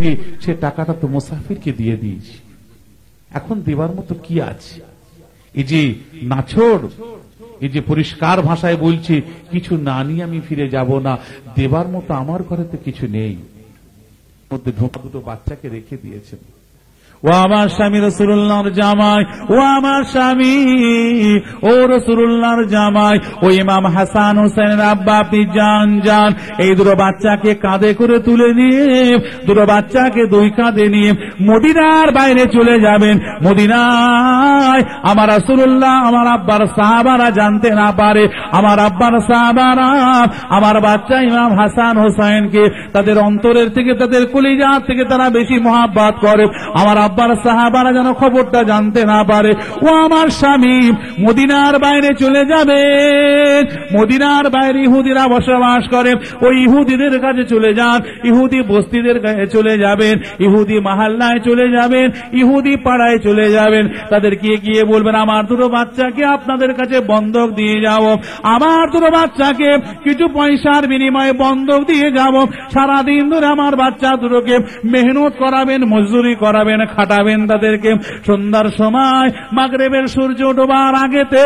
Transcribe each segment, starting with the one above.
যে সে টাকাটা তো মুসাফিরকে দিয়ে দিয়েছি, এখন দেবার মতো কি আছে? এই যে নাছর, এই যে পরিষ্কার ভাষায় বলছে কিছু না নিয়ে আমি ফিরে যাব না, দেবার মতো আমার ঘরে তো কিছু নেই। মধ্যে ঢোকা দুটো বাচ্চাকে রেখে দিয়েছেন। ও আমার স্বামী রাসূলুল্লাহর জামাই, ও আমার স্বামী, ও রাসূলুল্লাহর জামাই, ও ইমাম হাসান হোসেনের আব্বা, আপনি যান যান, এই দুটো বাচ্চাকে কাঁধে করে তুলে নিয়ে, দুটো বাচ্চাকে দুই কাঁধে নিয়ে মদিনার বাইরে চলে যাবেন। মদিনায় আমার রাসূলুল্লাহ, আমার আব্বার সাহাবারা জানতে না পারে, আমার আব্বার সাহাবারা আমার বাচ্চা ইমাম হাসান হোসেনকে তাদের অন্তরের থেকে, তাদের কলিজার থেকে তারা বেশি মহব্বত করে। আমার আব্বার সাহাবারা যেন খবরটা জানতে না পারে। ও আমার স্বামী মদিনার বাইরে চলে যাবে, মদিনার বাইরে ইহুদিরা বসবাস করে, ওই ইহুদিদের কাছে চলে যান, ইহুদি বস্তিদের কাছে চলে যাবেন, ইহুদি মাহাল্লায় চলে যাবেন, ইহুদি পাড়ায় চলে যাবেন। তাদেরকে গিয়ে বলবেন আমার দুটো বাচ্চাকে আপনাদের কাছে বন্ধক দিয়ে যাও, আমার দুটো বাচ্চাকে কিছু পয়সার বিনিময়ে বন্ধক দিয়ে যাব, সারাদিন ধরে আমার বাচ্চা দুটোকে মেহনত করাবেন, মজদুরি করাবেন, খাটাবেন তাদেরকে। সন্ধ্যার সময় মাগরিবের সূর্য ডোবার আগেতে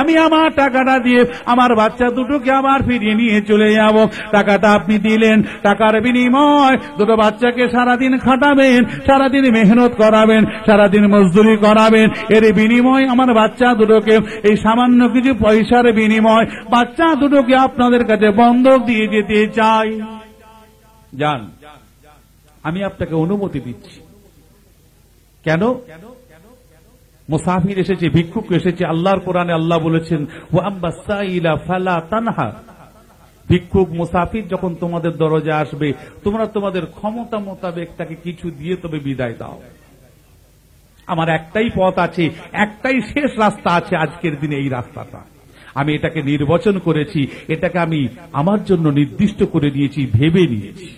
আমি আমার টাকাটা দিয়ে আমার বাচ্চা দুটোকে আবার ফিরিয়ে নিয়ে চলে যাব। টাকাটা আপনি দিলেন, টাকার বিনিময় দুটো বাচ্চাকে সারাদিন খাটাবেন, সারাদিন মেহনত করাবেন, সারাদিন মজদুরি করাবেন। এর বিনিময় আমার বাচ্চা দুটোকে, এই সামান্য কিছু পয়সার বিনিময় বাচ্চা দুটোকে আপনাদের কাছে বন্ধক দিয়ে যেতে চাই। যান, আমি আপনাকে অনুমতি দিচ্ছি। কেন? মুসাফির এসেছে, ভিক্ষুক এসেছে, আল্লাহর কোরআনে আল্লাহ বলেছেন ওয়া আম্মা সাইলা ফালা তানহা। ভিক্ষুক মুসাফির যখন তোমাদের দরজায় আসবে, তোমরা তোমাদের ক্ষমতা মোতাবেক তাকে কিছু দিয়ে তবে বিদায় দাও। আমার একটাই পথ আছে, একটাই শেষ রাস্তা আছে আজকের দিনে, এই রাস্তাটা আমি এটাকে নির্বাচন করেছি, এটাকে আমি আমার জন্য নির্দিষ্ট করে দিয়েছি, ভেবে নিয়েছি।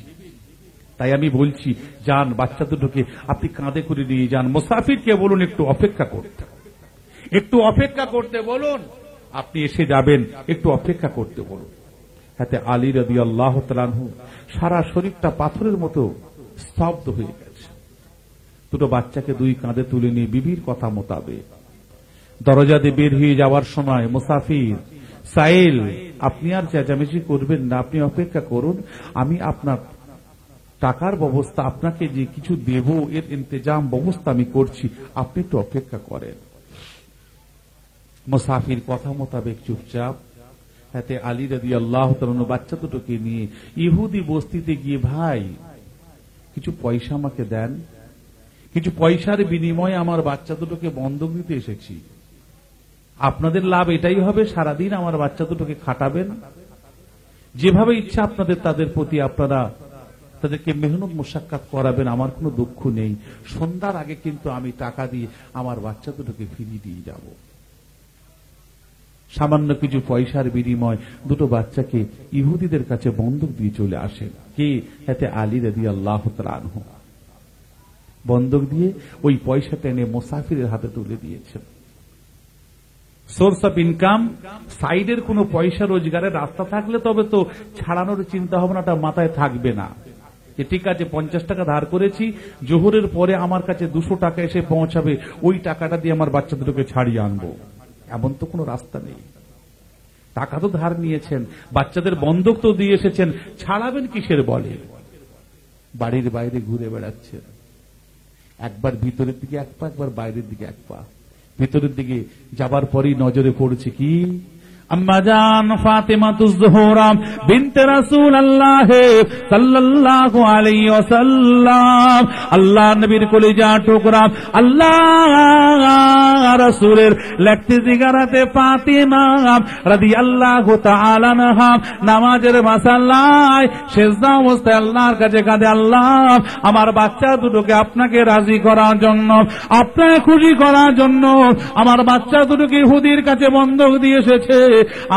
তাই আমি বলছি যান, বাচ্চা দুটোকে আপনি কাঁধে করে নিয়ে যান। মুসাফিরকে বলুন একটু অপেক্ষা করতে, একটু অপেক্ষা করতে বলুন। আপনি এসে যাবেন, একটু অপেক্ষা করতে বলুন। হাতে আলী রাদিয়াল্লাহু তাআলা আনহু সারা শরীরটা পাথরের মতো স্তব্ধ হয়ে গেছে। দুটো বাচ্চাকে দুই কাঁধে তুলে নিয়ে বিবির কথা মোতাবেক দরজা দিয়ে বের হয়ে যাওয়ার সময় মুসাফির সাইল, আপনি আর চেঁচামেচি করবেন না, আপনি অপেক্ষা করুন, আমি আপনার টাকার ব্যবস্থা, আপনাকে যে কিছু দেব এর ইন্তজাম ব্যবস্থা আমি করছি, আপনি একটু অপেক্ষা করেন। মুসাফির কথা মোতাবেক চুপচাপ হাতে আলী রাদিয়াল্লাহু তাআলা বাচ্চা দুটোকে নিয়ে ইহুদি বস্তিতে গিয়ে, ভাই কিছু পয়সা আমাকে দেন, কিছু পয়সার বিনিময়ে আমার বাচ্চা দুটোকে বন্ধক দিতে এসেছি। আপনাদের লাভ এটাই হবে, সারাদিন আমার বাচ্চা দুটোকে খাটাবেন, যেভাবে ইচ্ছা আপনাদের তাদের প্রতি আপনারা তাদেরকে মেহনত মুশাক্কাত করাবেন, আমার কোনো দুঃখ নেই। সন্ধ্যার আগে কিন্তু আমি টাকা দিয়ে আমার বাচ্চা দুটোকে ফিরিয়ে দিয়ে যাব। সামান্য কিছু পয়সার বিনিময় দুটো বাচ্চাকে ইহুদিদের কাছে বন্ধক দিয়ে চলে আসেন। কে? হাতে আলী রাদিয়াল্লাহু তাআলা আনহু। বন্ধক দিয়ে ওই পয়সাটা এনে মুসাফিরের হাতে তুলে দিয়েছেন। সোর্স অফ ইনকাম, সাইডের কোনো পয়সা রোজগারের রাস্তা থাকলে তবে তো ছাড়ানোর চিন্তা ভাবনাটা মাথায় থাকবে না। ঠিক আছে, 50 টাকা ধার করেছি, জোহরের পরে আমার কাছে 200 টাকা এসে পৌঁছাবে, ওই টাকাটা দিয়ে আমার বাচ্চা দুটোকে ছাড়িয়ে আনবো, এমন তো কোনো রাস্তা নেই। টাকা তো ধার নিয়েছেন, বাচ্চাদের বন্ধক তো দিয়ে এসেছেন, ছাড়াবেন কিসের বলে? বাড়ির বাইরে ঘুরে বেড়াচ্ছেন, একবার ভিতরের দিকে এক পা, একবার বাইরের দিকে এক পা। ভিতরের দিকে যাবার পরই নজরে পড়েছে কি? আম্মা জান ফাতেমাতুজ জোহরা বিনতে রাসূলুল্লাহ সাল্লাল্লাহু আলাইহি ওয়াসাল্লাম, আল্লাহর নবীর কলিজা টুকরা, আল্লাহ রাসূলের লাখতে জিগারাতে ফাতেমা রাদিয়াল্লাহু তাআলা আনহা নামাজের মাসাল্লায় সিজদা অবস্থায় আল্লাহর কাছে কাঁদে, আল্লাহ আমার বাচ্চা দুটোকে আপনাকে রাজি করার জন্য, আপনাকে খুশি করার জন্য আমার বাচ্চা দুটোকে ইহুদির কাছে বন্ধক দিয়ে এসেছে,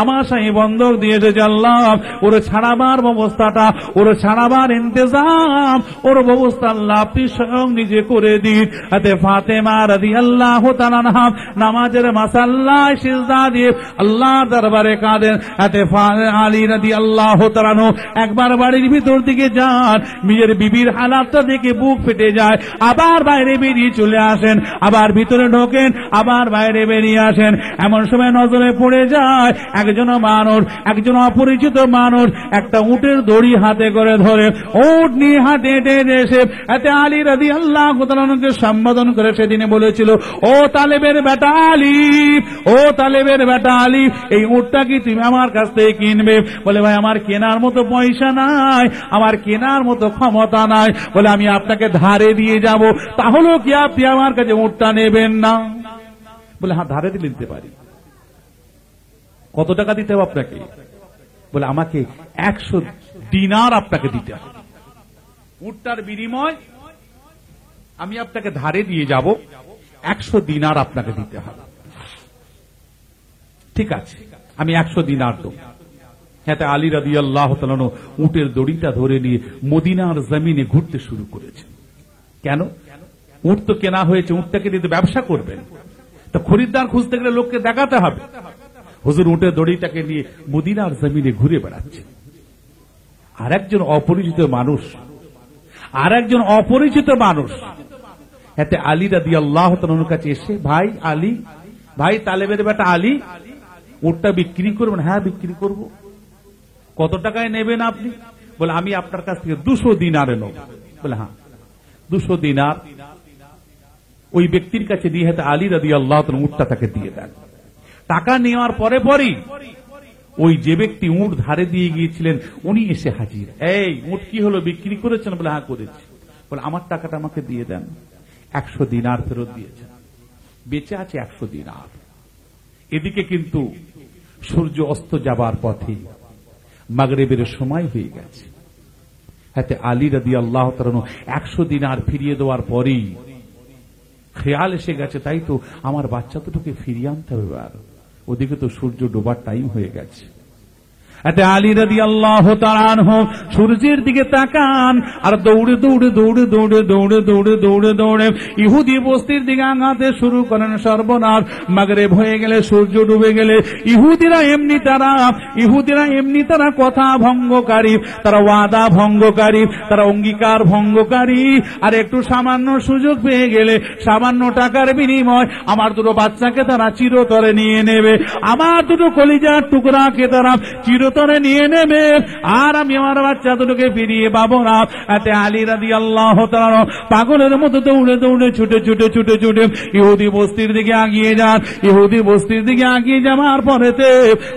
আমার স্বামী বন্ধক দিয়ে এসেছে আল্লাহ, ওর ছাড়াবার ব্যবস্থাটা, ওর ছাড়াবার ইন্তজাম, ওর ব্যবস্থা আল্লাহ আপনি স্বয়ং নিজে করে দিন। হাতে ফাতেমা রাদিয়াল্লাহু তাআলা আনহা নামাজের মাসাল্লায় সিজদা দিয়ে আল্লাহর দরবারে কাঁদেন। হাতে আলী রাদিয়াল্লাহু তাআলা আনহু একবার বাড়ির ভিতর দিকে যান, নিজের বিবির হালাতটা দেখে বুক ফেটে যায়, আবার বাইরে বেরিয়ে চলে আসেন, আবার ভিতরে ঢোকেন, আবার বাইরে বেরিয়ে আসেন। এমন সময় নজরে পড়ে যায় একজন মানুষ, একজন অপরিচিত মানুষ একটা উটের দড়ি হাতে করে ধরে উট নিয়ে হাতে হেঁটে এসে এতে আলী রাদিয়াল্লাহু তাআলা আনহুকে সম্বোধন করে সেদিনে বলেছিল, ও তালেবের বেটা আলী, ও তালেবের বেটা আলী, এই উটটা কি তুমি আমার কাছ থেকে কিনবে? বলে ভাই আমার কেনার মতো পয়সা নাই, আমার কেনার মতো ক্ষমতা নাই। বলে আমি আপনাকে ধারে দিয়ে যাব, তাহলেও কি আপনি আমার কাছে উটটা নেবেন না? বলে হ্যাঁ ধারে দিলে নিতে পারি। কত টাকা দিতে হবে আপনাকে? বলে আমাকে 100 দিনার আপনাকে দিতে হবে, উটটার বিনিময় আমি আপনাকে ধারে দিয়ে যাব, 100 দিনার আপনাকে দিতে হবে। ঠিক আছে, আমি 100 দিনার দেব। এতে আলী রাদিয়াল্লাহু তাআলা আনহু উটের দড়িটা ধরে নিয়ে মদিনার জমিনে ঘুরতে শুরু করেছেন। কেন? উট তো কেনা হয়েছে, উটটাকে দিয়ে তো ব্যবসা করবেন, তো খরিদ্দার খুঁজতে গেলে লোককে দেখাতে হবে। হুজুর উটের দড়িটাকে নিয়ে মদিনার জমিনে ঘুরে বেড়াচ্ছে। আর একজন অপরিচিত মানুষ এতে আলী রাদিয়াল্লাহু তাআলা আনহুর কাছে এসে, ভাই আলী, ভাই তালেবের বেটা আলী, উটটা বিক্রি করবেন? হ্যাঁ বিক্রি করব। কত টাকায় নেবেন আপনি? বলে আমি আপনার কাছ থেকে 200 দিনারে নেব। বলে হ্যাঁ 200 দিনার ওই ব্যক্তির কাছে দিয়ে হাতে আলী রাদিয়াল্লাহু তাআলা উটটা তাকে দিয়ে দেন। টাকা নেওয়ার পরে পরই ওই যে ব্যক্তি উট ধারে দিয়ে গিয়েছিলেন উনি এসে হাজির। এই উট কি হলো, বিক্রি করেছেন? বলে হ্যাঁ করেছি। বলে আমার টাকাটা আমাকে দিয়ে দেন। 100 দিনার ফেরত দিয়েছেন, বেঁচে আছে 100 দিনার। এদিকে কিন্তু সূর্য অস্ত যাবার পথে মাগরিবের সময় হয়ে গেছে। হাতে আলী রাদিয়াল্লাহু তাআলা 100 দিনার ফিরিয়ে দেওয়ার পরেই খেয়াল এসে গেছে, তাই তো আমার বাচ্চা দুটোকে ফিরিয়ে আনতে হবে। আর ওদিকে তো সূর্য ডোবার টাইম হয়ে গেছে। এতে আলী রাদিয়াল্লাহু তাআলা আনহু সূর্যের দিকে তাকান আর দৌড়ে দৌড়ে দৌড়ে দৌড়ে দৌড়ে দৌড়ে দৌড়ে দৌড়ে ইহুদি বস্তির দিকে আগাতে শুরু করেন। সর্বনাশ, মাগরিব হয়ে গেলে, সূর্য ডুবে গেলে ইহুদিরা এমনি তারা কথা ভঙ্গকারী, তারা ওয়াদা ভঙ্গকারী, তারা অঙ্গীকার ভঙ্গকারী। আর একটু সামান্য সুযোগ পেয়ে গেলে, সামান্য টাকার বিনিময় আমার দুটো বাচ্চাকে তারা চিরতরে নিয়ে নেবে, আমার দুটো কলিজার টুকরাকে তারা চিরতরে নিয়ে নেবে, আর আমি আমার বাচ্চা দুটোকে ফিরিয়ে পাবো না। এতে আলী রাদিয়াল্লাহু তাআলা পাগলের মতো দৌড়ে দৌড়ে ছুটে ছুটে ছুটে ছুটে ইহুদি বস্তির দিকে আগিয়ে যান। ইহুদি বস্তির দিকে আগিয়ে যাওয়ার পরেতে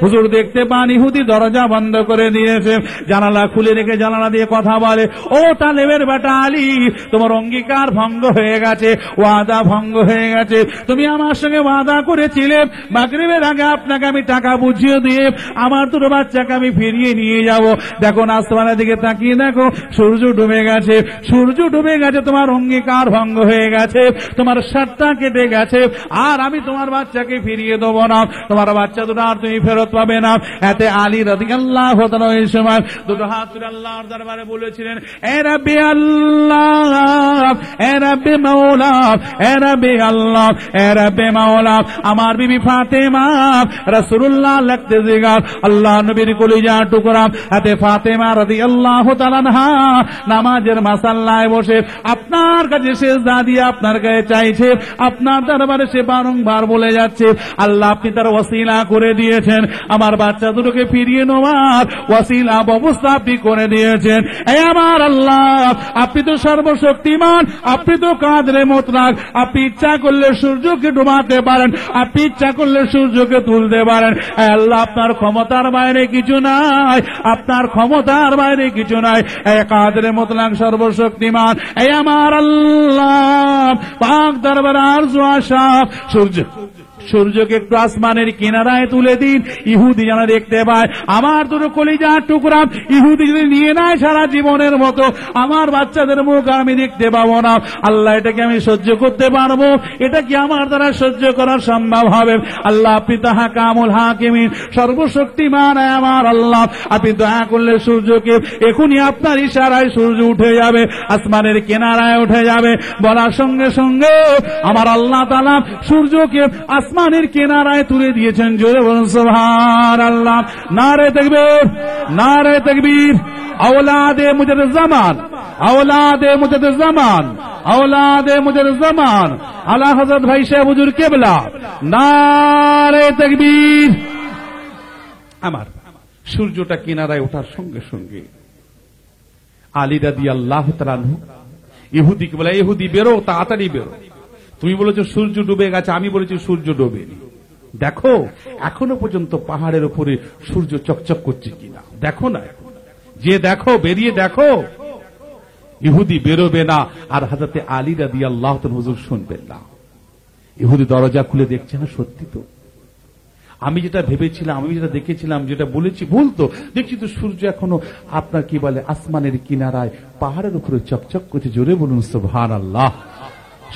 হুজুর দেখতে পান ইহুদি দরজা বন্ধ করে দিয়েছে, জানালা খুলে রেখে জানালা দিয়ে কথা বলে, ও তালেবের বেটা আলী, তোমার অঙ্গীকার ভঙ্গ হয়ে গেছে, ওয়াদা ভঙ্গ হয়ে গেছে। তুমি আমার সঙ্গে ওয়াদা করেছিলে মাগরিবের আগে আপনাকে আমি টাকা বুঝিয়ে দিয়ে আমার দুটো বাচ্চাকে আমি ফিরিয়ে নিয়ে যাব। দেখো আসমানের দিকে তাকিয়ে দেখো, সূর্য ডুবে গেছে, সূর্য ডুবে গেছে, তোমার অঙ্গীকার ভঙ্গ হয়ে গেছে, তোমার সাতটা কেটে গেছে, আর আমি তোমার বাচ্চাকে ফিরিয়ে দেবো না, তোমার বাচ্চা দুটো আর তুমি ফেরত পাবে না। এতে আলী রাদিয়াল্লাহু তাআলা এই সময় দুটো হাত তুলে আল্লাহর দরবারে বলেছিলেন, এ রাব্বি আল্লাহ, এ রাব্বি মাওলা, এ রাব্বি আল্লাহ, এ রাব্বি মাওলা, আমার বিবি ফাতেমা রাসূলুল্লাহ লিখতে জিগার আল্লাহ নবীর কলিজা টুকরা হাতে ফাতেমা রাদিয়াল্লাহু তাআলা আনহা নামাজের মাসাল্লায় বসে আপনার কাছে সিজদা দিয়ে আপনার কাছে চাইছে, আপনার দরবারে সে বারংবার বলে যাচ্ছে, আল্লাহ আপনি তার ওয়াসিলা করে দিয়েছেন, আমার বাচ্চা দুটোকে ফিরিয়ে নেওয়ার ওয়াসিলা ব্যবস্থা আপনি করে দিয়েছেন। এই আমার আল্লাহ, আপনি তো সর্বশক্তিমান, আপনি তো কাদরে মুতলাক, আপনি ইচ্ছা করলে সূর্যকে ডুবাতে পারেন, আপনি ইচ্ছা করলে সূর্যকে তুলতে পারেন। আল্লাহ আপনার ক্ষমতার বাইরে কিছু নাই, আপনার ক্ষমতার বাইরে কিছু নাই। এই কাদরে মুতলাক সর্বশক্তিমান এই আমার আল্লাহ পাক দরবার আরশ ও আশাব সূর্যকে একটু আসমানের কিনারায় তুলে দিন, ইহুদি যেন দেখতে পায়। আমার দুটো কলিজার টুকরা ইহুদি যদি নিয়ে নেয় সারা জীবনের মতো, আমার বাচ্চাদের মুখ আমি দেখতে পাবো না। আল্লাহ, এটাকে আমি সহ্য করতে পারবো? এটা কি আমার দ্বারা সহ্য করা সম্ভব হবে? আল্লাহ, আপনি তো হাকামুল হাকিমিন, সর্বশক্তিমান আমার আল্লাহ, আপনি দয়া করলে সূর্যকে এখনই আপনার ইশারায় সূর্য উঠে যাবে, আসমানের কিনারায় উঠে যাবে। বলার সঙ্গে সঙ্গে আমার আল্লাহ তাআলা সূর্যকে আসমানের কিনারায় তুলে দিয়েছেন। জোরে বলুন সুবহানাল্লাহ। নারে তাকবীর, নারে তাকবীর। औलादे मुजद्दिद-ज़मान, औलादे मुजद्दिद-ज़मान, औलादे मुजद्दिद-ज़मान, आला हज़रत भाई साहब हुजूर किबला, नारे तकबीर। আমার সূর্যটা কিনারায় ওঠার সঙ্গে সঙ্গে আলী রাদিয়াল্লাহু তাআলা আনহু ইহুদিকে বলে, ইহুদি বেরো, তাড়াতাড়ি বেরো। তুমি বলেছো সূর্য ডুবে গেছে, আমি বলেছি সূর্য ডোবেনি। দেখো এখনো পর্যন্ত পাহাড়ের উপরে সূর্য চকচক করছে কিনা, দেখো না, যে দেখো, বেরিয়ে দেখো। ইহুদি বেরোবে না, আর হযরত আলী রাদিয়াল্লাহু তাআলা হুজুর শুনবেন না। ইহুদি দরজা খুলে দেখছে, না সত্যি তো, আমি যেটা ভেবেছিলাম, আমি যেটা দেখেছিলাম, যেটা বলেছি ভুল তো, দেখছি তো সূর্য এখনো আপনার কি বলে আসমানের কিনারায় পাহাড়ের উপরে চকচক করছে। জোরে বলুন সুবহানাল্লাহ।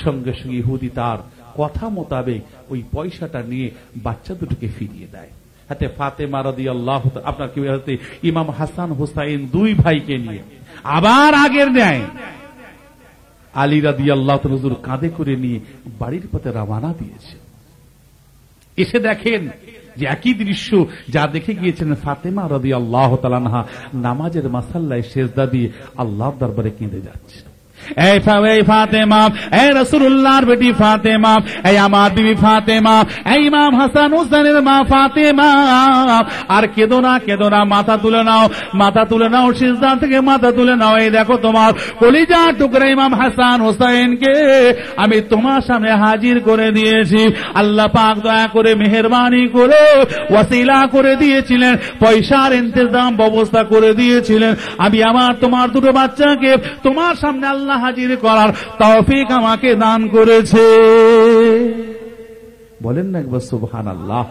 সঙ্গে সঙ্গে ইহুদি তার কথা মোতাবেক ওই পয়সাটা নিয়ে বাচ্চা দুটোকে ফিরিয়ে দেয়। হাতে ফাতেমা রাদিয়াল্লাহু তাআলা, আপনার কি হাতে ইমাম হাসান হুসাইন দুই ভাইকে নিয়ে আবার আগের ন্যায় আলী রাদিয়াল্লাহু তাআলা হুজুর কাঁধে করে নিয়ে বাড়ির পথে রওনা দিয়েছে। এসে দেখেন যে একই দৃশ্য যা দেখে গিয়েছিলেন ফাতেমা রাদিয়াল্লাহু তাআলা আনহা নামাজের মাসাল্লায় সেজদা দিয়ে আল্লাহর দরবারে কেঁদে যাচ্ছে। এই ফাতেমা, এই রাসূলুল্লাহর বেটি ফাতেমা, এই আমার বিবি ফাতেমা, এই ইমাম হাসান হুসাইনের মা ফাতেমা, আর কেঁদো না, কেঁদো না, মাথা তুলে নাও, মাথা তুলে নাও, সিজদা থেকে মাথা তুলে নাও। এই দেখো তোমার কলিজার টুকরা ইমাম হাসান হুসাইনকে আমি তোমার সামনে হাজির করে দিয়েছি। আল্লাহ পাক দয়া করে মেহেরবানি করে ওয়াসিলা করে দিয়েছিলেন, পয়সার ইন্তজাম ব্যবস্থা করে দিয়েছিলেন। আমি আমার তোমার দুটো বাচ্চাকে তোমার সামনে আল্লাহ হাজির করার তৌফিক আমাকে দান করেছে। বলেন না একবার সুবহানাল্লাহ।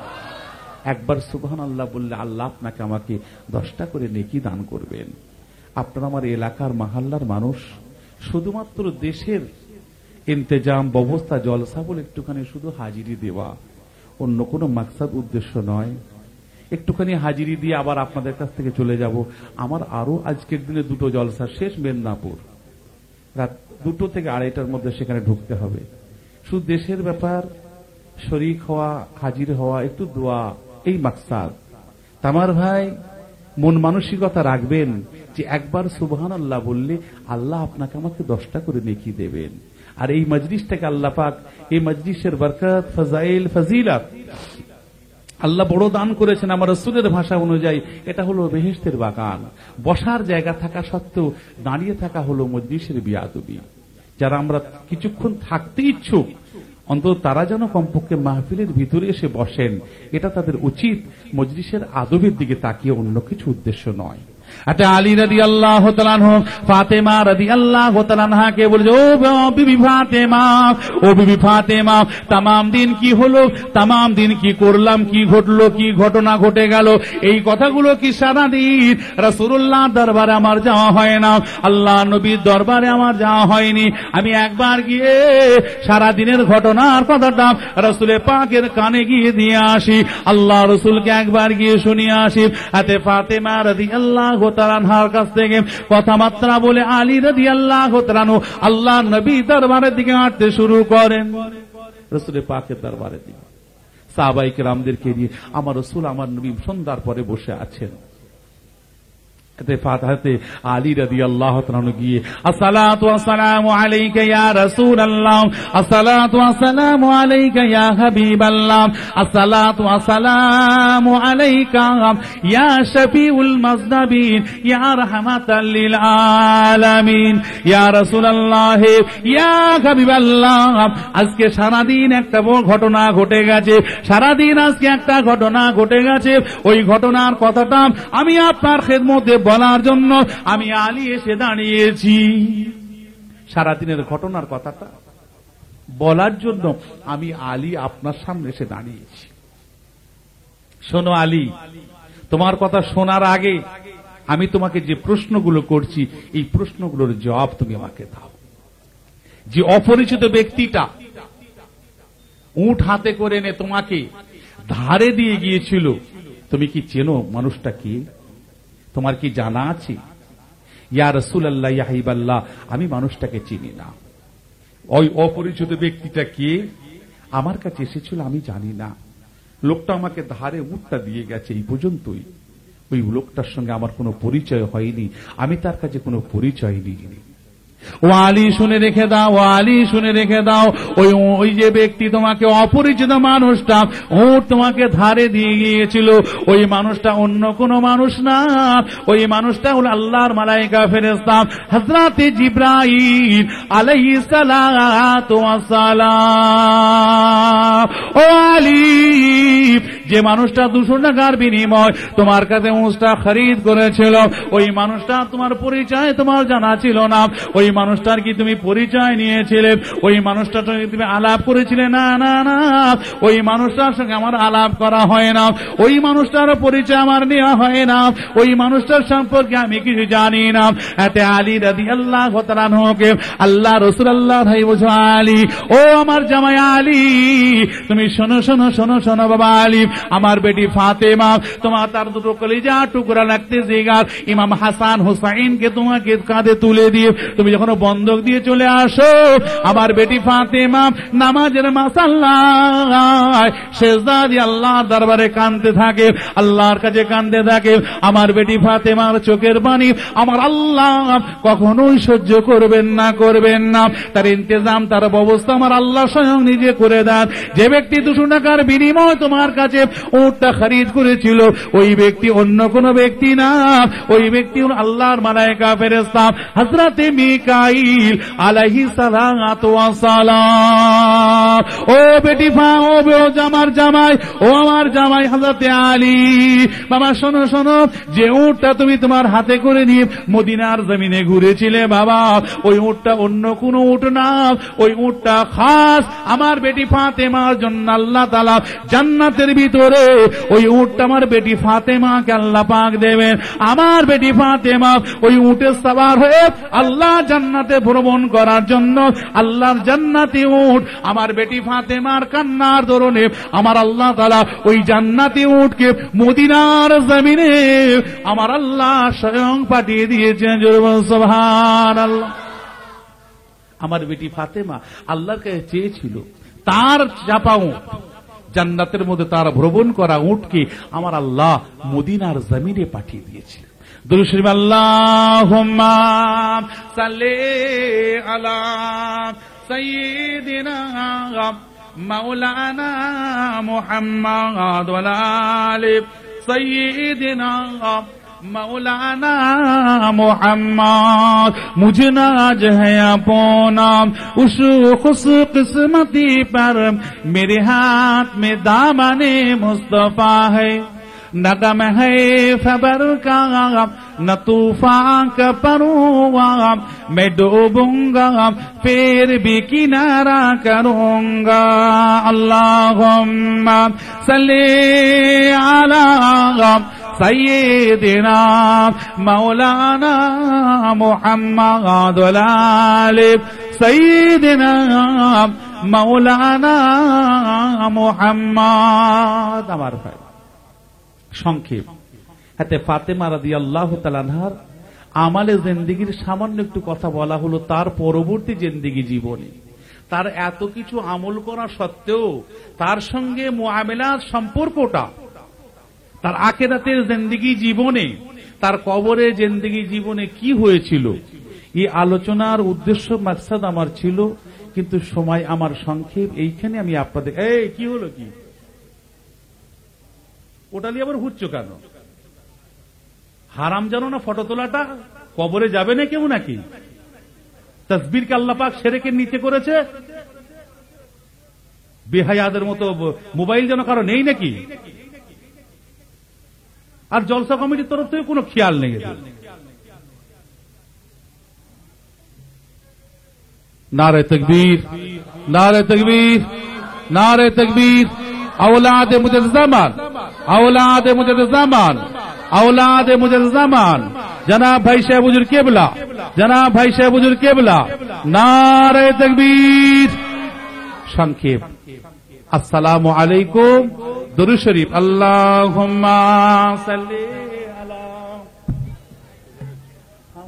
একবার সুবহানাল্লাহ বললে আল্লাহ আপনাকে আমাকে 10টা করে নেকি দান করবেন। আপনারা আমার এলাকার মহল্লার মানুষ, শুধুমাত্র দেশের ইন্তজাম ব্যবস্থা জলসা বলে একটুখানি শুধু হাজিরি দেওয়া, অন্য কোনো মাকসাদ উদ্দেশ্য নয়। একটুখানি হাজিরি দিয়ে আবার আপনাদের কাছ থেকে চলে যাব। আমার আরো আজকের দিনে দুটো জলসা শেষ, মেদিনীপুর, রাত 2টো থেকে 2:30টার মধ্যে সেখানে ঢুকতে হবে। শুধু দেশের ব্যাপার, শরীক হওয়া, হাজির হওয়া, একটু দোয়া, এই মাকসাদ। তামার ভাই মন মানসিকতা রাখবেন যে একবার সুবহানাল্লাহ বললে আল্লাহ আপনাকে আমাকে 10টা করে নেকি দেবেন। আর এই মজলিসটাকে আল্লাহ পাক, এই মজলিসের বরকত, ফজাইল, ফজিলত আল্লাহ বড় দান করেছেন। আমার রাসূলের ভাষা অনুযায়ী এটা হলো বেহেশতের বাগান। বসার জায়গা থাকা সত্ত্বেও দাঁড়িয়ে থাকা হলো মজলিসের বিয়াদবি। যারা আমরা কিছুক্ষণ থাকতে ইচ্ছুক, অন্তত তারা যেন কমপক্ষে মাহফিলের ভিতরে এসে বসেন, এটা তাদের উচিত। মজলিসের আদবের দিকে তাকিয়ে অন্য কিছু উদ্দেশ্য নয়। আচ্ছা, আলী রাদিয়াল্লাহু তাআলা আনহু ফাতেমা রাদিয়াল্লাহু তাআলা আনহাকে বলছে, ও বিবি ফাতেমা, ও বিবি ফাতেমা, तमाम দিন কি হলো, तमाम দিন কি করলাম, কি ঘটলো, কি ঘটনা ঘটে গেল, এই কথাগুলো কি সারা দিন রাসূলুল্লাহ দরবারে আমার যাওয়া হয় না, আল্লাহ নবীর দরবারে আমার যাওয়া হয়নি। আমি একবার গিয়ে সারা দিনের ঘটনার কথাটা রাসূলে পাকের কানে গিয়ে দিয়ে আসি, আল্লাহ রাসূলকে একবার গিয়ে শুনিয়ে আসি। হাতে ফাতেমা রাদিয়াল্লাহু তাআলা আনহার কাছ থেকে কথাবার্তা বলে আলী রাদিয়াল্লাহু তাআলা আনহু আল্লাহর নবী দরবারের দিকে হাঁটতে শুরু করেন, রাসূলের পাকের দরবারের দিকে। সাহাবায়ে কেরামদেরকে নিয়ে আমার রাসূল, আমার নবী সন্ধ্যার পরে বসে আছেন। ফাতিহাতে আলী রাদিয়াল্লাহু তাআলা আনহু গিয়ে আসসালাতু ওয়াসসালামু আলাইকা ইয়া রাসূলুল্লাহ, আসসালাতু ওয়াসসালামু আলাইকা ইয়া হাবিবাল্লাহ, আসসালাতু ওয়াসসালামু আলাইকা ইয়া শফিউল মুযনিবিন, ইয়া রাহমাতাল লিল আলামিন, ইয়া রাসূলুল্লাহ, ইয়া হাবিবাল্লাহ। আজকে সারা দিন একটা বড় ঘটনা ঘটে গেছে, সারা দিন আজকে একটা ঘটনা ঘটে গেছে। ওই ঘটনার কথাটা আমি আপনার খেদমতে বলার জন্য আমি আলী এসে দাঁড়িয়েছি। সারাদিনের ঘটনার কথাটা বলার জন্য আমি আলী আপনার সামনে এসে দাঁড়িয়েছি। শোনো আলী, তোমার কথা শোনার আগে আমি তোমাকে যে প্রশ্নগুলো করছি এই প্রশ্নগুলোর জবাব তুমি আমাকে দাও। যে অপরিচিত ব্যক্তিটা উট হাতে করে এনে তোমাকে ধারে দিয়ে গিয়েছিল, তুমি কি চেনো মানুষটা কি? তোমার কি জানা আছে? ইয়া রাসূলুল্লাহ, ইয়া হাবিবাল্লাহ, আমি মানুষটাকে চিনি না। ওই অপরিচিত ব্যক্তিটা কে? আমার কাছে এসেছিল, আমি জানি না। লোকটা আমাকে ধারে উটটা দিয়ে গেছে, এই পর্যন্তই। ওই লোকটার সঙ্গে আমার কোনো পরিচয় হয়নি, আমি তার কাছে কোনো পরিচয় নিইনি। ও আলী শুনে রেখে দাও, ও আলী শুনে রেখে দাও, ওই যে ব্যক্তি তোমাকে অপরিচিত মানুষটা উট তোমাকে ধারে দিয়ে গিয়েছিল, ওই মানুষটা অন্য কোন মানুষ না। ওই মানুষটা হল আল্লাহর মালায়েকা ফেরেশতা হযরত জিবরাইল আলাইহিস সালাতু ওয়াস সালাম। ও আলী, যে মানুষটা 200 টাকার বিনিময় তোমার কাছে উটটা খরিদ করেছিল, ওই মানুষটা তোমার পরিচয় তোমার জানা ছিল না। ওই মানুষটার কি তুমি পরিচয় নিয়েছিলে? ওই মানুষটার সঙ্গে তুমি আলাপ করেছিলে? না না না, ওই মানুষটার সঙ্গে আমার আলাপ করা হয় না, ওই মানুষটার পরিচয় আমার নেওয়া হয় না, ওই মানুষটার সম্পর্কে আমি কিছু জানি না। এতে আলী রাদিয়াল্লাহু তাআলা আনহুকে আল্লাহ রাসূলুল্লাহ ভাই বুঝো, আলী, ও আমার জামাই আলী, তুমি শোনো শোনো শোনো শোনো বাবা আলী, আমার বেটি ফাতেমা তোমার তার দুটো কলিজা টুকরা লাগতে জিগার ইমাম হাসান হুসাইনকে তোমাকে কাঁধে তুলে দিয়ে তুমি যখন বন্ধক দিয়ে চলে আসো, আমার বেটি ফাতেমা নামাজের মাসাল্লায় সেজদা দিয়ে আল্লাহর দরবারে কাঁদতে থাকে, আল্লাহর কাছে কাঁদতে থাকে। আমার বেটি ফাতেমার চোখের পানি আমার আল্লাহ কখনোই সহ্য করবেন না, করবেন না। তার ইন্তজাম, তার ব্যবস্থা আমার আল্লাহ স্বয়ং নিজে করে দেন। যে ব্যক্তি 200 টাকার বিনিময় তোমার কাছে উটটা খরিদ করেছিল, ওই ব্যক্তি অন্য কোন ব্যক্তি না, ওই ব্যক্তি আল্লাহর মালায়েকা ফেরেশতা হযরত মিকাইল আলাইহিস সালাতু ওয়াস সালাম। ও বেটি ও আমার জামাই, ও আমার জামাই হযরত আলী, বাবা শোনো শোনো, যে উটটা তুমি তোমার হাতে করে নিয়ে মদিনার জমিনে ঘুরেছিলে বাবা, ওই উটটা অন্য কোন উট না, ওই উটটা খাস আমার বেটি ফাতেমার জন্য আল্লাহ তাআলা জান্নাতের ভিতরে ওই উটটা আমার বেটি ফাতেমাকে আল্লাহ পাক দেবেন। আমার বেটি ফাতেমা ওই উটের সওয়ার হয়ে আল্লাহ জান্নাতে ভ্রমণ করার জন্য, আল্লাহর জান্নাতি উট আমার বেটি ফাতেমার কান্নার দরুনে আমার আল্লাহ তাআলা ওই জান্নাতি উটকে মদিনার জমিনে আমার আল্লাহ স্বয়ং পাঠিয়ে দিয়েছেন। সুবহানাল্লাহ। আমার বেটি ফাতেমা আল্লাহর কাছে চেয়েছিল তার চাপা উট, জান্নাতের মধ্যে তার ভ্রমণ করা উটকে আমার আল্লাহ মদিনার জমিনে পাঠিয়ে দিয়েছে। দুরূদ শরীফ আল্লাহুম্মা সাল্লি আলা সাইয়্যিদিনা মাওলানা মুহাম্মাদ ওয়া আলি সাইয়্যিদিনা मौलाना मोहम्मद। मुझे नाज है अपना उस खुश किस्मती पर, मेरे हाथ में दामने मुस्तफा है, नगम है खबर का न तूफान का परूआ, मैं डूबूंगा फिर भी किनारा करूंगा। अल्लाहुम्मा सल्ली अला सय्यिदिना मौलाना मुहम्मद व आले सय्यिदिना मौलाना मुहम्मद। আমার ভাই, সংক্ষেপ হাতে ফাতেমা রাদিয়াল্লাহু তাআলা আনহার আমালে জিন্দেগীর সামান্য একটু কথা বলা হলো। তার পরবর্তী জিন্দেগি জীবনে তার এত কিছু আমল করা সত্ত্বেও তার সঙ্গে মুআমেলার সম্পর্কটা, তার আখিরাতের জিন্দেগি জীবনে, তার কবরের জিন্দেগি জীবনে কি হয়েছিল, এই আলোচনার উদ্দেশ্য মাকসাদ আমার ছিল, কিন্তু সময় আমার সংক্ষেপ। এইখানে আমি আপনাদের কি হলো, কি ওটা নিয়ে আবার হুচ্ছ কেন? হারাম জানো না ফটো তোলাটা? কবরে যাবে না কেউ নাকি? তাসবিরকে আল্লাহ পাক শিরকের নিচে করেছে। বেহায়াদের মতো মোবাইল যেন কারো নেই নাকি? আর জলসা কমিটির তরফ থেকে কোনো খেয়াল নেই। নারে তাকবীর, नारे तकबीर, नारे तकबीर। औलाद मुजद्दमान, औलाद मुजद्दमान, औलाद मुजद्दमान। जनाब भाई साहब हुजूर केबला, जनाब भाई साहब हुजूर केबला। नारे तकबीर। संक्षेप अस्सलामु अलैकुम, दुरूद शरीफ। अल्लाहुम्मा सल्ली আলা।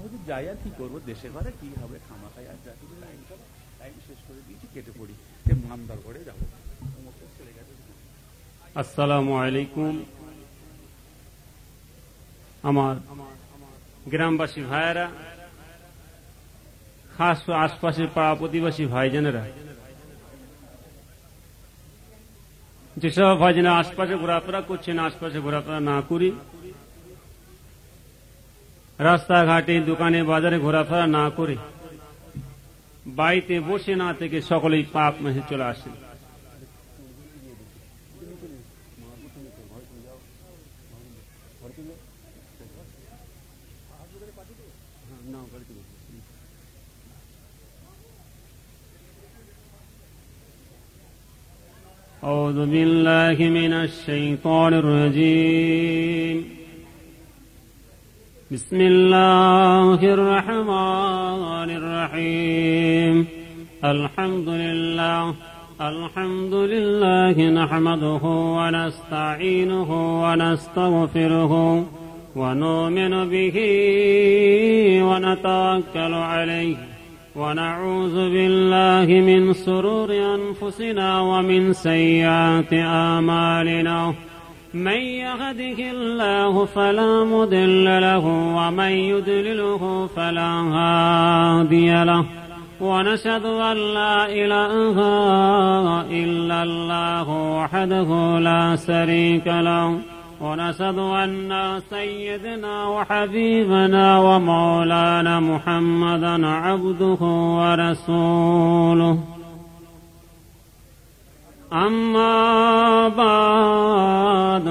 হুজুর যায়া কি করব, দেশের ঘরে কি হবে, খামাখাই আর যা কিছু টাইম শেষ করে দিয়েছি, কেটে পড়ি, মানদার করে যাবো। আসসালামু আলাইকুম। আমার গ্রামবাসী ভাইয়েরা, খাস আশপাশের পাড়া প্রতিবেশী ভাইজানেরা, যেসব ভাইজানেরা আশপাশে ঘোরাফেরা করছেন, আশপাশে ঘোরাফেরা না করি, রাস্তাঘাটে দোকানে বাজারে ঘোরাফেরা না করে বাড়িতে বসে না থেকে সকলেই পাপ মেহে চলে আসেন। أعوذ بالله من الشيطان الرجيم. بسم الله الرحمن الرحيم. الحمد لله نحمده ونستعينه ونستغفره ونؤمن به ونتوكل عليه ونعوذ بالله من شرور أنفسنا ومن سيئات أعمالنا. من يهده الله فلا مضل له ومن يضلله فلا هادي له. ونشهد أن لا إله إلا الله وحده لا شريك له. ونشهد أن سيدنا وحبيبنا ومولانا محمدا عبده ورسوله. أما بعد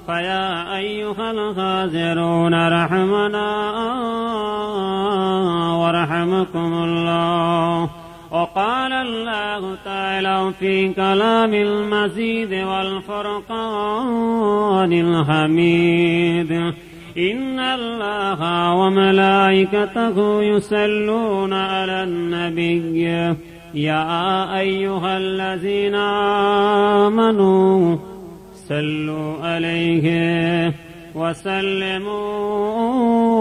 فيا أيها الغازرون رحمنا ورحمكم الله. وقال الله تعالى في كلام المزيد والفرقان الحميد: إن الله وملائكته يصلون على النبي يا أيها الذين آمنوا صلوا عليه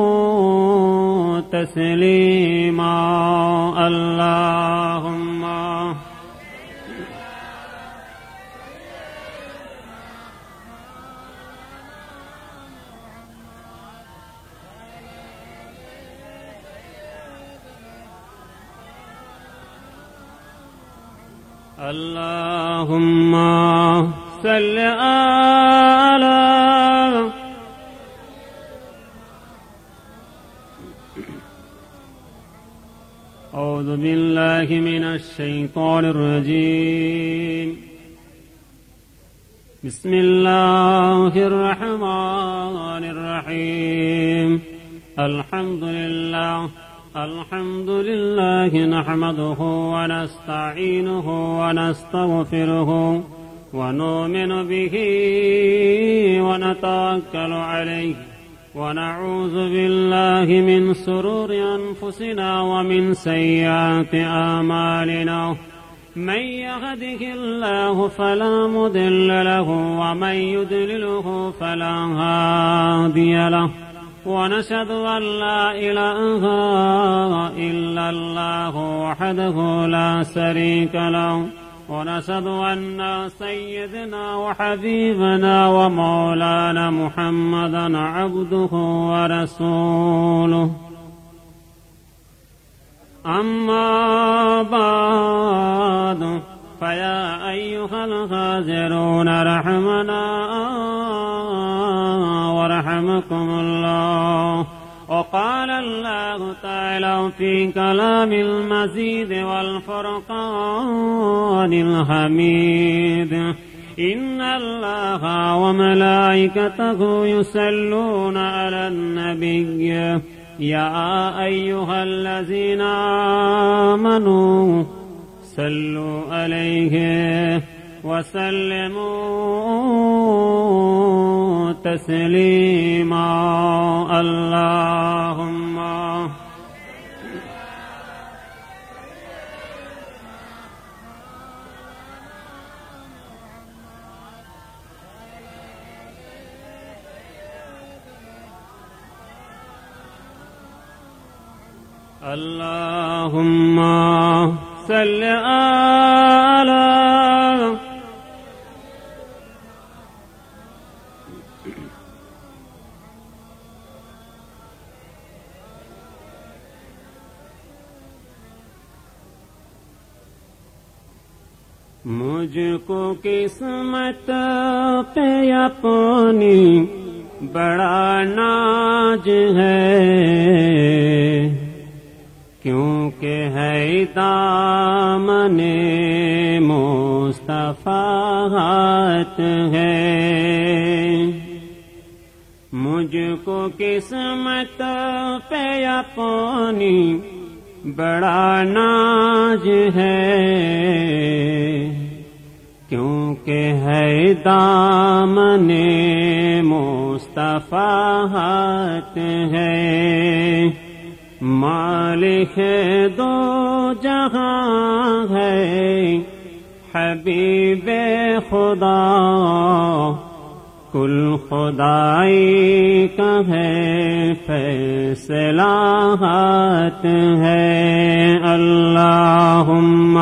وسلموا تسليما. اللهم اللهم صل على أعوذ بالله من الشيطان الرجيم. بسم الله الرحمن الرحيم. الحمد لله نحمده ونستعينه ونستغفره ونؤمن به ونتوكل عليه ونعوذ بالله من شرور أنفسنا ومن سيئات أعمالنا. من يهده الله فلا مضل له ومن يضلله فلا هادي له. ونشهد أن لا إله إلا الله وحده لا شريك له. ونشهد أن سيدنا وحبيبنا ومولانا محمدا عبده ورسوله. أما بعد فيا أيها الغازرون رحمنا ورحمكم الله. وقال الله تعالى في كلام المزيد والفرقان الحميد: إن الله وملائكته يصلون على النبي يا أيها الذين آمنوا صلوا عليه وسلموا تسليما اللهم اللهم صل على مجھ کو قسمت پہ اپنی بڑا ناز ہے کیونکہ ہے دامن مصطفیٰ ہاتھ ہے مجھ کو قسمت پہ اپنی بڑا ناز ہے کیونکہ ہے دامن مصطفیٰ ہاتھ ہے مالک دو جہاں ہے حبیب خدا کل خدائی کا ہے فیصلہ ہاتھ ہے اللہم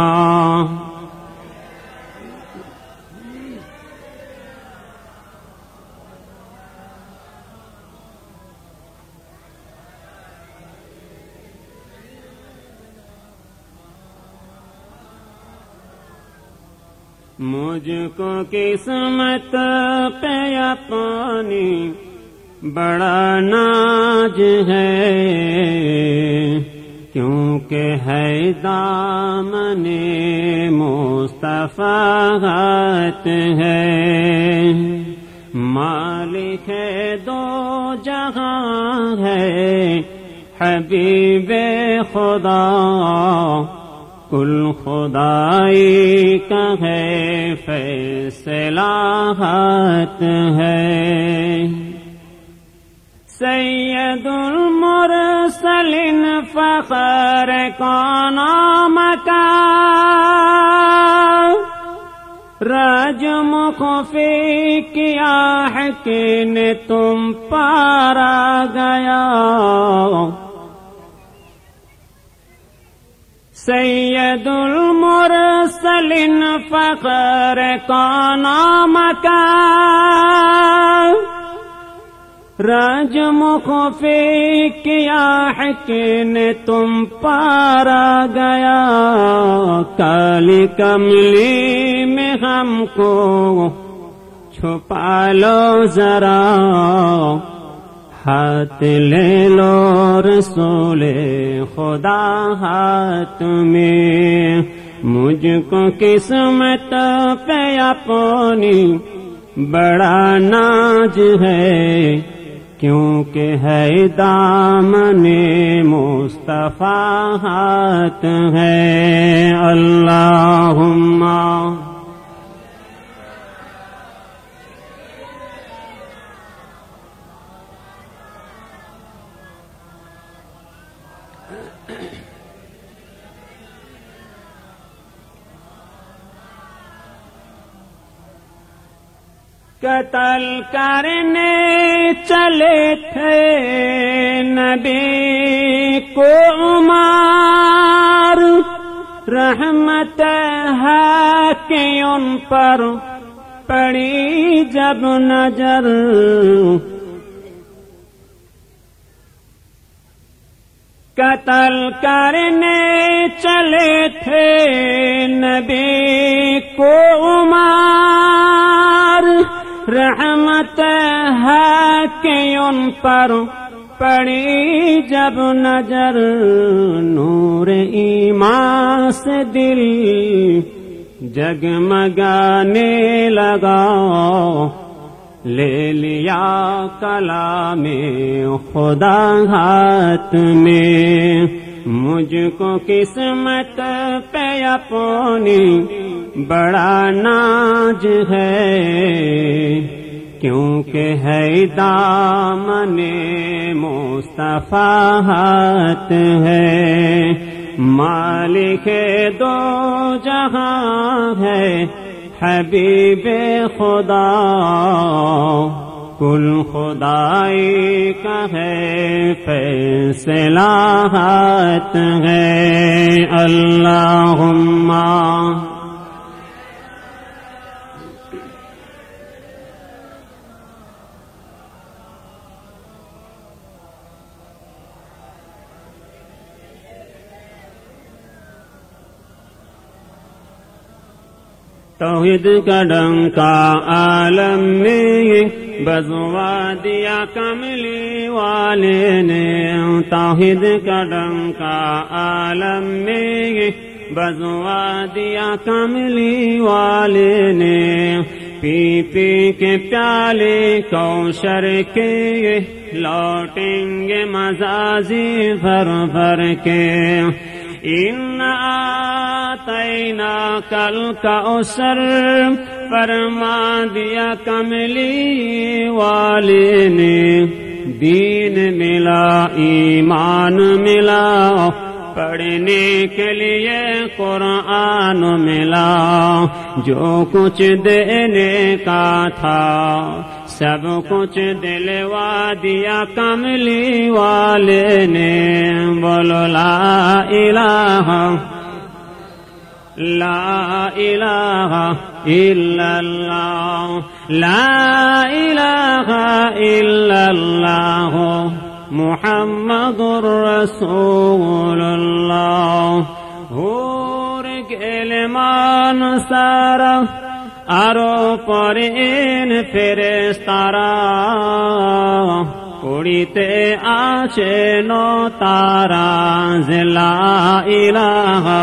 مجھ کو قسمت پہ اپنی بڑا ناز ہے کیونکہ ہے دامن مصطفیٰ ہاتھ ہے مالک دو جہاں ہے حبیب خدا کل خدائی کا ہے فیصلہ ہاتھ ہے سید المرسلین فخر کا نام کا راج مخفی کیا ہے کہ نے تم پارا گیا سید المرسلین فخر کا نام کا راج مخفی کیا ہے کہ نے تم پارا گیا کالی کملی میں ہم کو چھپا لو ذرا ہاتھ لے لو رسول خدا ہاتھ میں مجھ کو قسمت پہ اپنی بڑا ناز ہے کیونکہ ہے دامن مصطفیٰ ہاتھ ہے اللہم قتل کرنے چلے تھے نبی کو عمر رحمت ہے کہ ان پر پڑی جب نظر قتل کرنے چلے تھے نبی کو عمر رحمت ہے کہ ان پر پڑی جب نظر نور ایمان سے دل جگمگانے لگا لے لیا کلام خدا ہاتھ میں مجھ کو قسمت پہ اپنی بڑا ناز ہے، کیونکہ ہے دامن مصطفیٰ ہاتھ ہے، مالک دو جہاں ہے حبیب خدا، کل خدائی کا ہے فیصلہ ہاتھ ہے۔ اللہم توحید کا ڈنکا عالم میں بجوا دیا کملی والے نے، توحید کا ڈنکا عالم میں بجوا دیا کملی والے نے، پی پی کے پیالے کوثر کے لوٹیں گے مزازی بھر بھر کے، ان آتینا کل کوثر فرما دیا کملی والے نے، دین ملا ایمان ملا پڑھنے کے لیے قرآن ملا، جو کچھ دینے کا تھا سب کچھ دلوا دیا کملی والے نے، بولو لا الہ لا الہ الا اللہ، لا الہ الا اللہ محمد رسول اللہ، حور گلمان سارا আরো পরেন ফেরেশতারা পড়িতে আছেন তারা লা ইলাহা